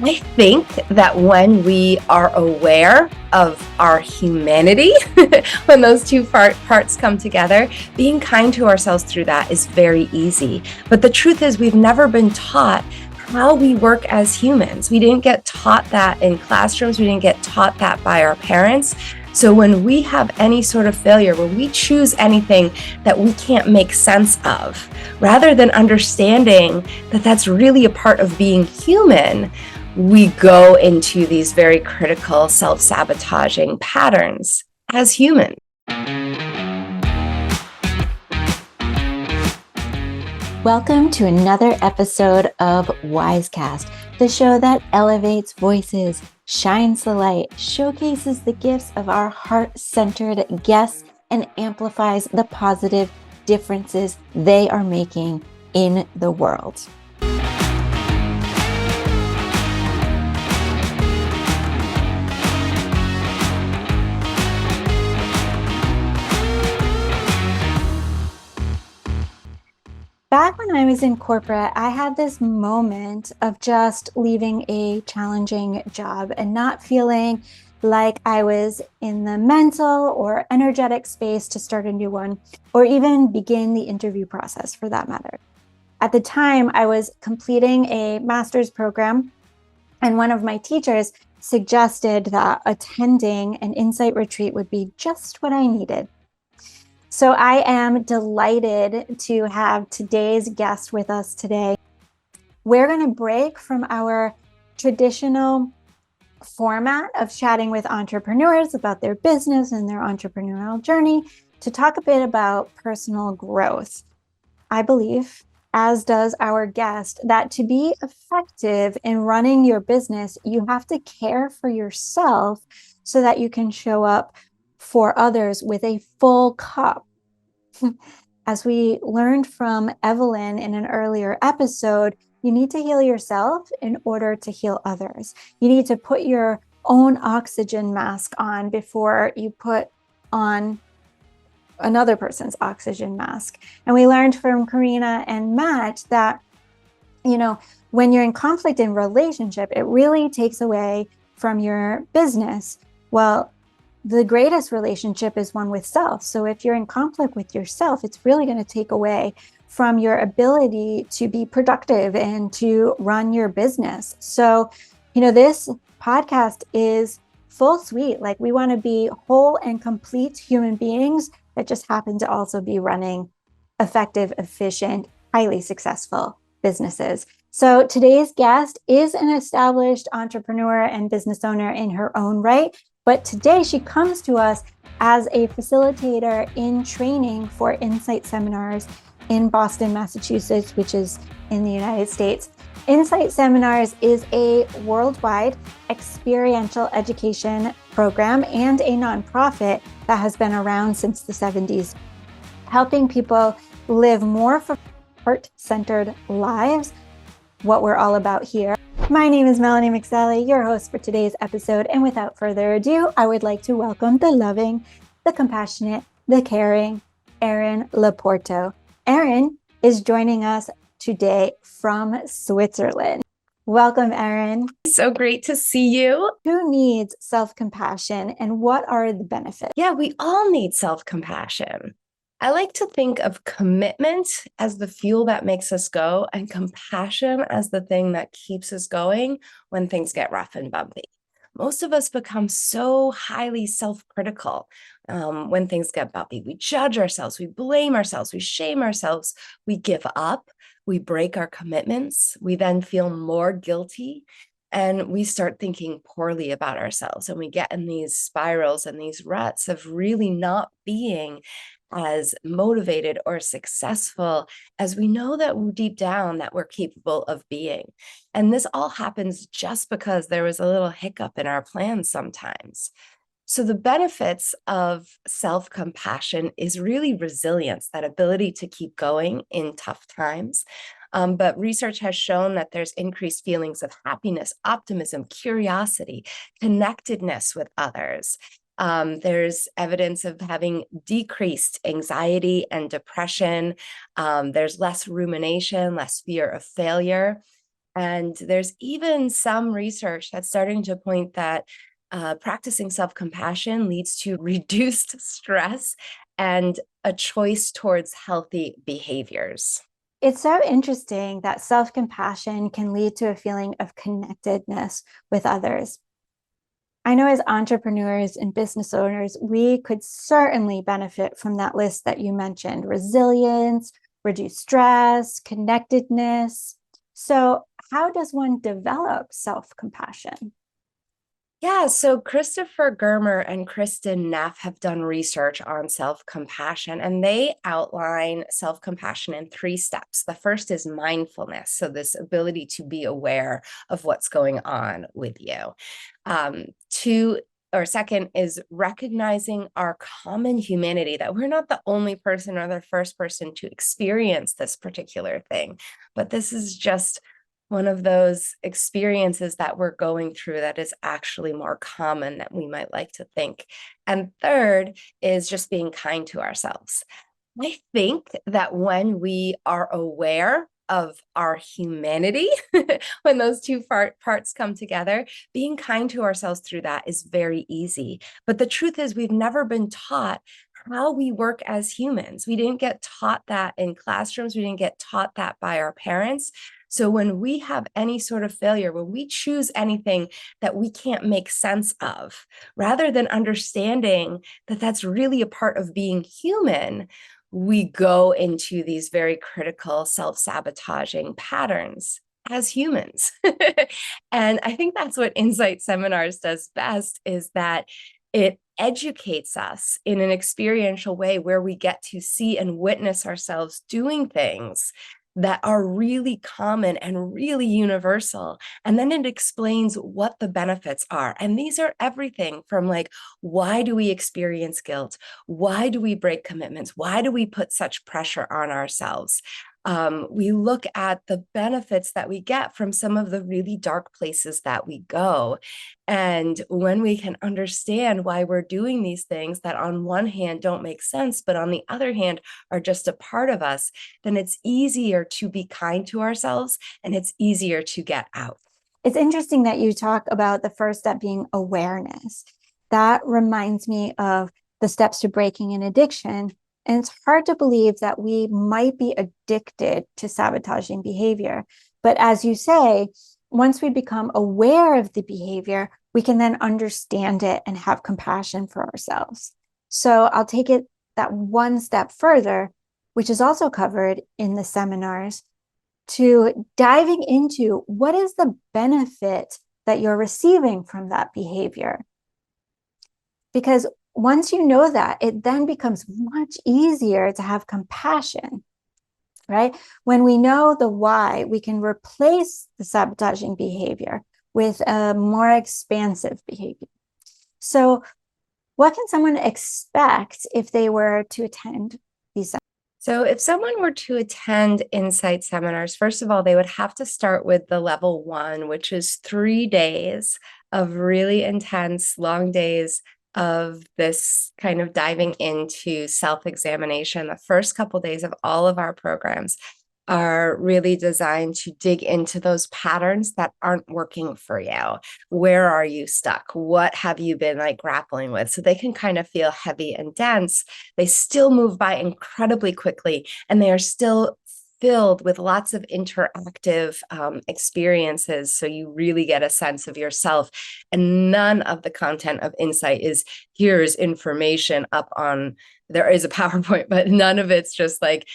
I think that when we are aware of our humanity, when those two parts come together, being kind to ourselves through that is very easy. But the truth is, we've never been taught how we work as humans. We didn't get taught that in classrooms. We didn't get taught that by our parents. So when we have any sort of failure, when we choose anything that we can't make sense of, rather than understanding that that's really a part of being human, we go into these very critical self-sabotaging patterns as humans. Welcome to another episode of WyzeCast, the show that elevates voices, shines the light, showcases the gifts of our heart-centered guests, and amplifies the positive differences they are making in the world. Back when I was in corporate, I had this moment of just leaving a challenging job and not feeling like I was in the mental or energetic space to start a new one, or even begin the interview process for that matter. At the time, I was completing a master's program, and one of my teachers suggested that attending an insight retreat would be just what I needed. So I am delighted to have today's guest with us today. We're going to break from our traditional format of chatting with entrepreneurs about their business and their entrepreneurial journey to talk a bit about personal growth. I believe, as does our guest, that to be effective in running your business, you have to care for yourself so that you can show up for others with a full cup. As we learned from Evelyn in an earlier episode, you need to heal yourself in order to heal others. You need to put your own oxygen mask on before you put on another person's oxygen mask. And we learned from Karina and Matt that, when you're in conflict in relationship, it really takes away from your business. Well, the greatest relationship is one with self. So if you're in conflict with yourself, it's really going to take away from your ability to be productive and to run your business. So, this podcast is full suite. Like, we want to be whole and complete human beings that just happen to also be running effective, efficient, highly successful businesses. So today's guest is an established entrepreneur and business owner in her own right. But today she comes to us as a facilitator in training for Insight Seminars in Boston, Massachusetts, which is in the United States. Insight Seminars is a worldwide experiential education program and a nonprofit that has been around since the 70s, helping people live more heart-centered lives, what we're all about here. My name is Melanie McSally, your host for today's episode, and without further ado, I would like to welcome the loving, the compassionate, the caring, Erin LoPorto. Erin is joining us today from Switzerland. Welcome, Erin. So great to see you. Who needs self-compassion, and what are the benefits? Yeah, we all need self-compassion. I like to think of commitment as the fuel that makes us go and compassion as the thing that keeps us going when things get rough and bumpy. Most of us become so highly self-critical when things get bumpy. We judge ourselves, we blame ourselves, we shame ourselves, we give up, we break our commitments, we then feel more guilty, and we start thinking poorly about ourselves. And we get in these spirals and these ruts of really not being as motivated or successful as we know that deep down that we're capable of being. And this all happens just because there was a little hiccup in our plans sometimes. So the benefits of self-compassion is really resilience, that ability to keep going in tough times. But research has shown that there's increased feelings of happiness, optimism, curiosity, connectedness with others. There's evidence of having decreased anxiety and depression. There's less rumination, less fear of failure. And there's even some research that's starting to point that practicing self-compassion leads to reduced stress and a choice towards healthy behaviors. It's so interesting that self compassion can lead to a feeling of connectedness with others. I know as entrepreneurs and business owners, we could certainly benefit from that list that you mentioned: resilience, reduced stress, connectedness. So, how does one develop self compassion? Yeah, so Christopher Germer and Kristen Neff have done research on self-compassion, and they outline self-compassion in three steps. The first is mindfulness, so this ability to be aware of what's going on with you. Two or second is recognizing our common humanity, that we're not the only person or the first person to experience this particular thing, but this is just one of those experiences that we're going through that is actually more common than we might like to think. And third is just being kind to ourselves. I think that when we are aware of our humanity, when those two parts come together, being kind to ourselves through that is very easy. But the truth is, we've never been taught how we work as humans. We didn't get taught that in classrooms. We didn't get taught that by our parents. So when we have any sort of failure, when we choose anything that we can't make sense of, rather than understanding that that's really a part of being human, we go into these very critical self-sabotaging patterns as humans. And I think that's what Insight Seminars does best, is that it educates us in an experiential way where we get to see and witness ourselves doing things that are really common and really universal. And then it explains what the benefits are. And these are everything from, like, why do we experience guilt? Why do we break commitments? Why do we put such pressure on ourselves? We look at the benefits that we get from some of the really dark places that we go. And when we can understand why we're doing these things that on one hand don't make sense, but on the other hand are just a part of us, then it's easier to be kind to ourselves and it's easier to get out. It's interesting that you talk about the first step being awareness. That reminds me of the steps to breaking an addiction. And it's hard to believe that we might be addicted to sabotaging behavior. But as you say, once we become aware of the behavior, we can then understand it and have compassion for ourselves. So I'll take it that one step further, which is also covered in the seminars, to diving into what is the benefit that you're receiving from that behavior. Because once you know that, it then becomes much easier to have compassion, right? When we know the why, we can replace the sabotaging behavior with a more expansive behavior. So, what can someone expect if they were to attend these seminars? So if someone were to attend Insight Seminars, first of all, they would have to start with the level 1, which is 3 days of really intense, long days of this kind of diving into self-examination. The first couple of days of all of our programs are really designed to dig into those patterns that aren't working for you. Where are you stuck? What have you been like grappling with? So they can kind of feel heavy and dense. They still move by incredibly quickly, and they are still filled with lots of interactive experiences. So you really get a sense of yourself. And none of the content of Insight is, here's information up on, there is a PowerPoint, but none of it's just like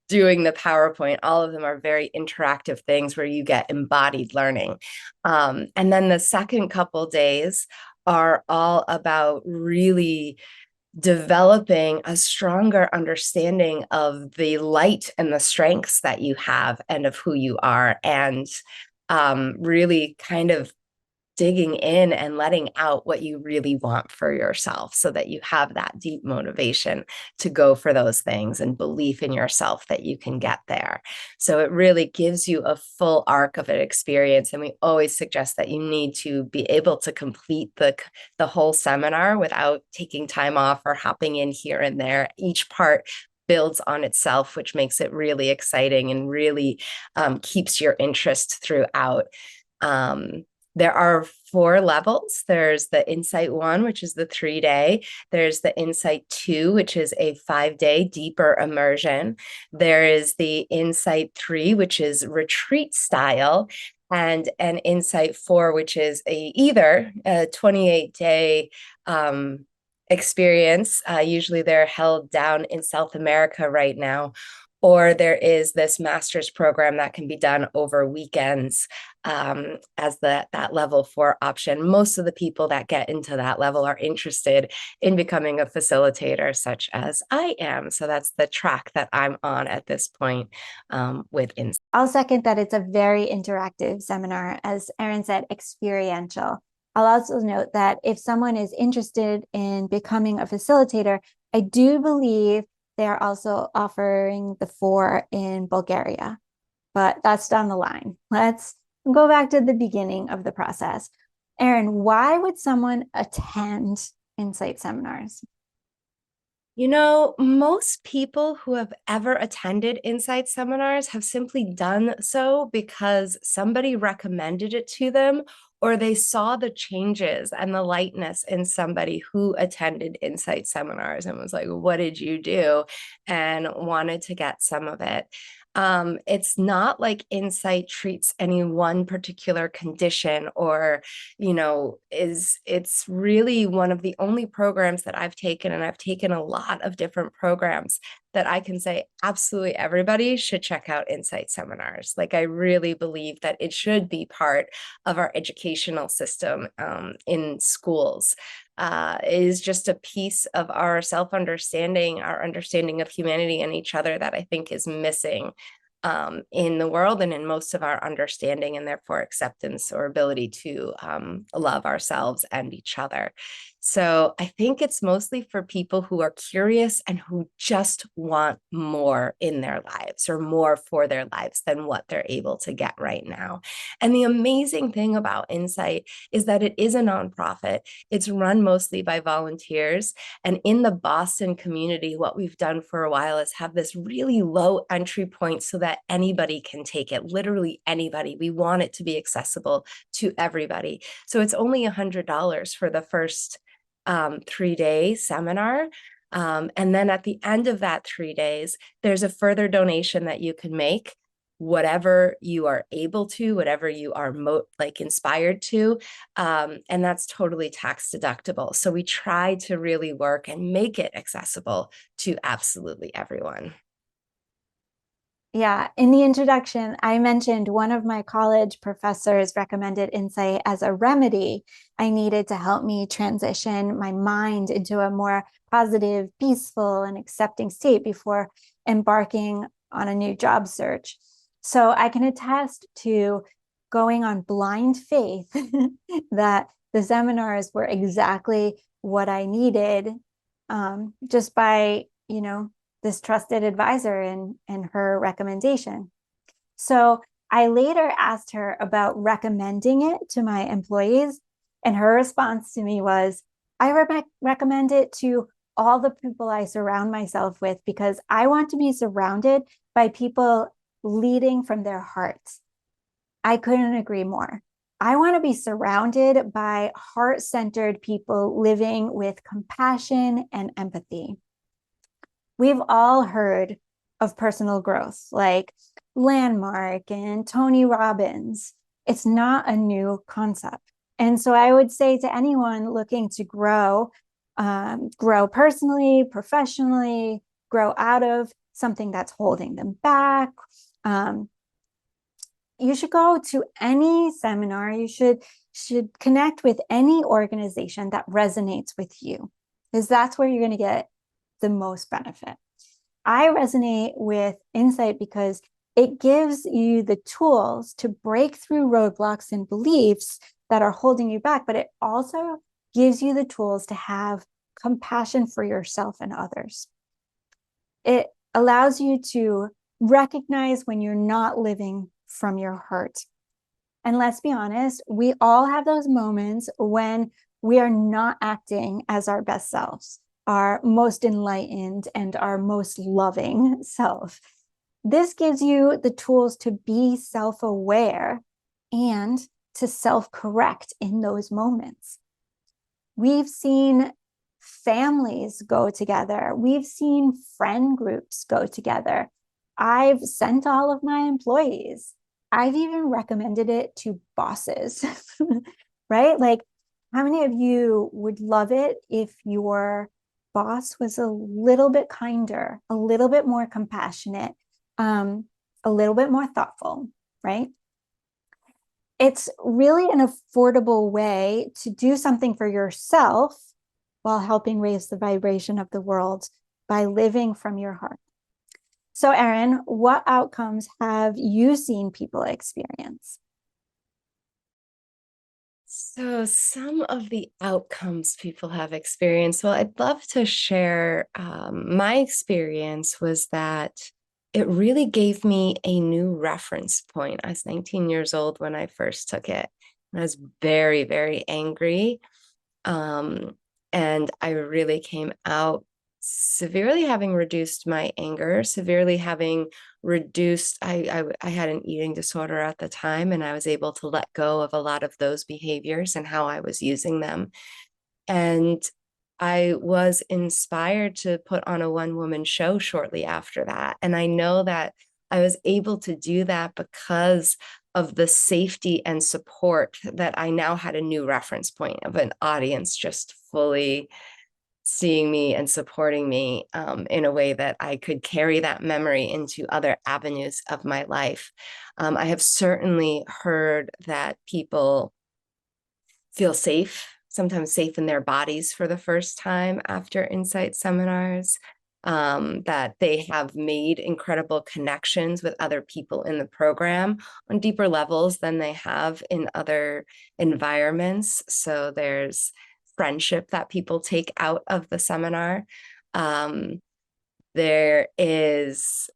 doing the PowerPoint. All of them are very interactive things where you get embodied learning. And then the second couple days are all about really developing a stronger understanding of the light and the strengths that you have and of who you are, and really kind of digging in and letting out what you really want for yourself, so that you have that deep motivation to go for those things and belief in yourself that you can get there. So it really gives you a full arc of an experience. And we always suggest that you need to be able to complete the whole seminar without taking time off or hopping in here and there. Each part builds on itself, which makes it really exciting and really keeps your interest throughout. There are 4 levels. There's the Insight 1, which is the 3-day. There's the Insight 2, which is a 5-day deeper immersion. There is the Insight 3, which is retreat style, and an Insight 4, which is either a 28-day experience. Usually they're held down in South America right now, or there is this master's program that can be done over weekends as that level 4 option. Most of the people that get into that level are interested in becoming a facilitator, such as I am. So that's the track that I'm on at this point with Insight. I'll second that it's a very interactive seminar, as Erin said, experiential. I'll also note that if someone is interested in becoming a facilitator, I do believe they're also offering the 4 in Bulgaria, but that's down the line. Let's go back to the beginning of the process. Erin, why would someone attend Insight seminars? Most people who have ever attended Insight seminars have simply done so because somebody recommended it to them, or they saw the changes and the lightness in somebody who attended Insight seminars and was like, what did you do? And wanted to get some of it. It's not like Insight treats any one particular condition, or it's really one of the only programs that I've taken, and I've taken a lot of different programs, that I can say absolutely everybody should check out Insight seminars. Like, I really believe that it should be part of our educational system in schools. It is just a piece of our self-understanding, our understanding of humanity and each other, that I think is missing in the world and in most of our understanding, and therefore acceptance or ability to love ourselves and each other. So I think it's mostly for people who are curious and who just want more in their lives, or more for their lives than what they're able to get right now. And the amazing thing about Insight is that it is a nonprofit. It's run mostly by volunteers. And in the Boston community, what we've done for a while is have this really low entry point so that anybody can take it, literally anybody. We want it to be accessible to everybody. So it's only $100 for the first 3-day seminar. And then at the end of that 3 days, there's a further donation that you can make, whatever you are able to, whatever you are inspired to. And that's totally tax deductible. So we try to really work and make it accessible to absolutely everyone. Yeah, in the introduction, I mentioned one of my college professors recommended Insight as a remedy I needed to help me transition my mind into a more positive, peaceful, and accepting state before embarking on a new job search. So I can attest to going on blind faith that the seminars were exactly what I needed, just by, this trusted advisor and her recommendation. So I later asked her about recommending it to my employees, and her response to me was, I recommend it to all the people I surround myself with, because I want to be surrounded by people leading from their hearts. I couldn't agree more. I want to be surrounded by heart-centered people living with compassion and empathy. We've all heard of personal growth, like Landmark and Tony Robbins. It's not a new concept. And so I would say to anyone looking to grow personally, professionally, grow out of something that's holding them back, you should go to any seminar. You should connect with any organization that resonates with you, because that's where you're going to get the most benefit. I resonate with Insight because it gives you the tools to break through roadblocks and beliefs that are holding you back, but it also gives you the tools to have compassion for yourself and others. It allows you to recognize when you're not living from your heart. And let's be honest, we all have those moments when we are not acting as our best selves. our most enlightened and our most loving self. This gives you the tools to be self-aware and to self-correct in those moments. We've seen families go together. We've seen friend groups go together. I've sent all of my employees. I've even recommended it to bosses, right? Like, how many of you would love it if your boss was a little bit kinder, a little bit more compassionate, a little bit more thoughtful, right? It's really an affordable way to do something for yourself while helping raise the vibration of the world by living from your heart. So, Erin, what outcomes have you seen people experience? So, some of the outcomes people have experienced, well, I'd love to share. My experience was that it really gave me a new reference point. I was 19 years old when I first took it. I was very, very angry. And I really came out severely having reduced my anger, severely having reduced, I had an eating disorder at the time, and I was able to let go of a lot of those behaviors and how I was using them. And I was inspired to put on a one-woman show shortly after that. And I know that I was able to do that because of the safety and support that I now had a new reference point of an audience just fully seeing me and supporting me in a way that I could carry that memory into other avenues of my life. I have certainly heard that people feel safe, sometimes safe in their bodies for the first time after Insight seminars, that they have made incredible connections with other people in the program on deeper levels than they have in other environments. So there's friendship that people take out of the seminar. There is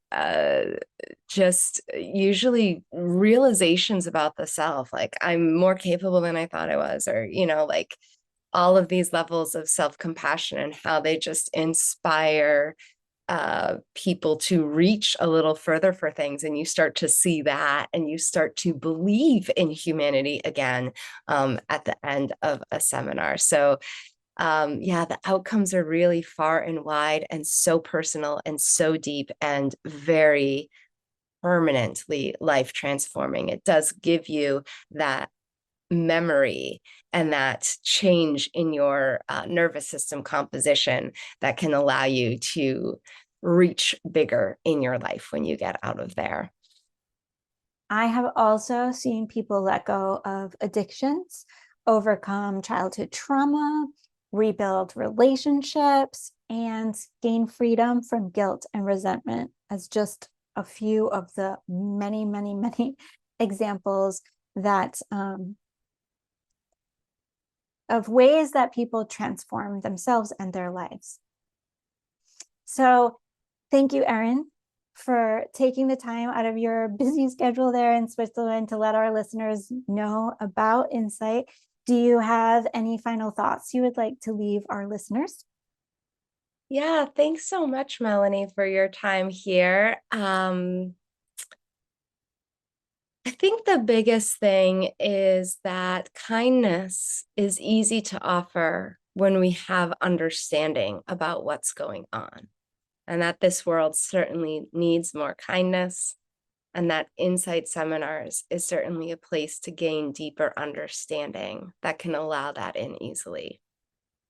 just usually realizations about the self, like I'm more capable than I thought I was, or, like all of these levels of self-compassion and how they just inspire people to reach a little further for things. And you start to see that and you start to believe in humanity again at the end of a seminar. So yeah, the outcomes are really far and wide and so personal and so deep and very permanently life transforming. It does give you that memory and that change in your nervous system composition that can allow you to reach bigger in your life when you get out of there. I have also seen people let go of addictions, overcome childhood trauma, rebuild relationships, and gain freedom from guilt and resentment as just a few of the many, many, many examples that of ways that people transform themselves and their lives. So thank you, Erin, for taking the time out of your busy schedule there in Switzerland to let our listeners know about Insight. Do you have any final thoughts you would like to leave our listeners? Yeah, thanks so much, Melanie, for your time here. I think the biggest thing is that kindness is easy to offer when we have understanding about what's going on, and that this world certainly needs more kindness, and that Insight Seminars is certainly a place to gain deeper understanding that can allow that in easily.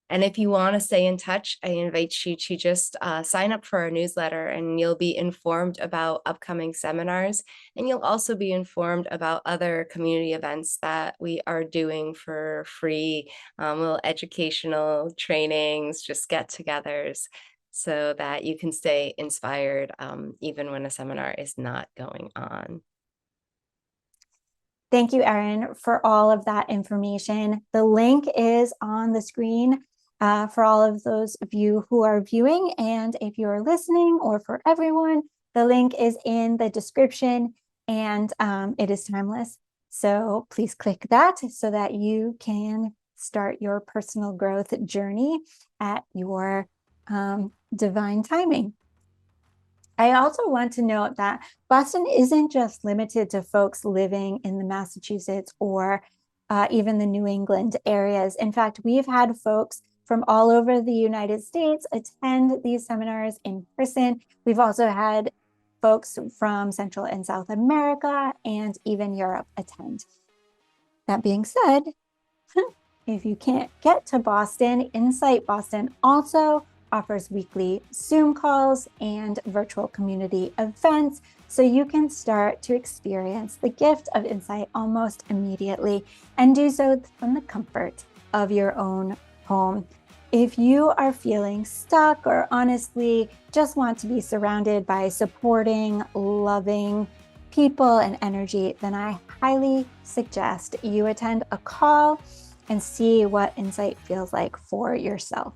And if you want to stay in touch, I invite you to just sign up for our newsletter, and you'll be informed about upcoming seminars. And you'll also be informed about other community events that we are doing for free, little educational trainings, just get-togethers, so that you can stay inspired even when a seminar is not going on. Thank you, Erin, for all of that information. The link is on the screen for all of those of you who are viewing. And if you're listening, or for everyone, the link is in the description, and it is timeless. So please click that so that you can start your personal growth journey at your divine timing. I also want to note that Boston isn't just limited to folks living in the Massachusetts or even the New England areas. In fact, we've had folks from all over the United States attend these seminars in person. We've also had folks from Central and South America and even Europe attend. That being said, if you can't get to Boston, Insight Boston also offers weekly Zoom calls and virtual community events, so you can start to experience the gift of insight almost immediately and do so from the comfort of your own home. If you are feeling stuck or honestly just want to be surrounded by supporting, loving people and energy, then I highly suggest you attend a call and see what insight feels like for yourself.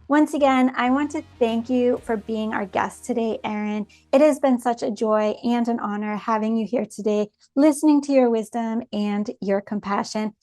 Once again, I want to thank you for being our guest today, Erin. It has been such a joy and an honor having you here today, listening to your wisdom and your compassion.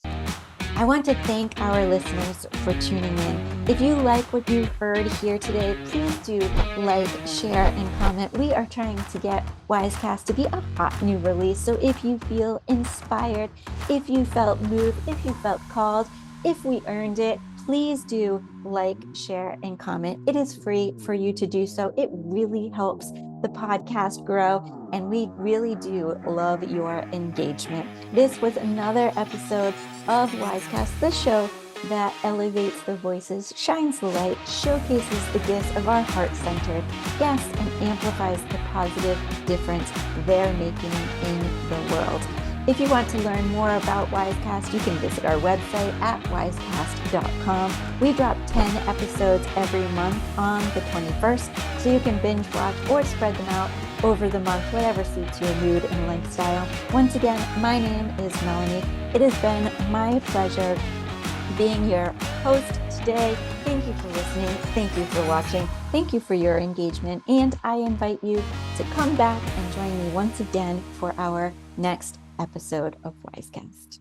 I want to thank our listeners for tuning in. If you like what you heard here today, please do like, share, and comment. We are trying to get WyzeCast to be a hot new release. So if you feel inspired, if you felt moved, if you felt called, if we earned it, please do like, share, and comment. It is free for you to do so. It really helps the podcast grow, and we really do love your engagement. This was another episode of WyzeCast, the show that elevates the voices, shines the light, showcases the gifts of our heart-centered guests, and amplifies the positive difference they're making in the world. If you want to learn more about WyzeCast, you can visit our website at wyzecast.com. We drop 10 episodes every month on the 21st, so you can binge watch or spread them out over the month, whatever suits your mood and lifestyle. Once again, my name is Melanie. It has been my pleasure being your host today. Thank you for listening. Thank you for watching. Thank you for your engagement. And I invite you to come back and join me once again for our next episode of WyzeCast.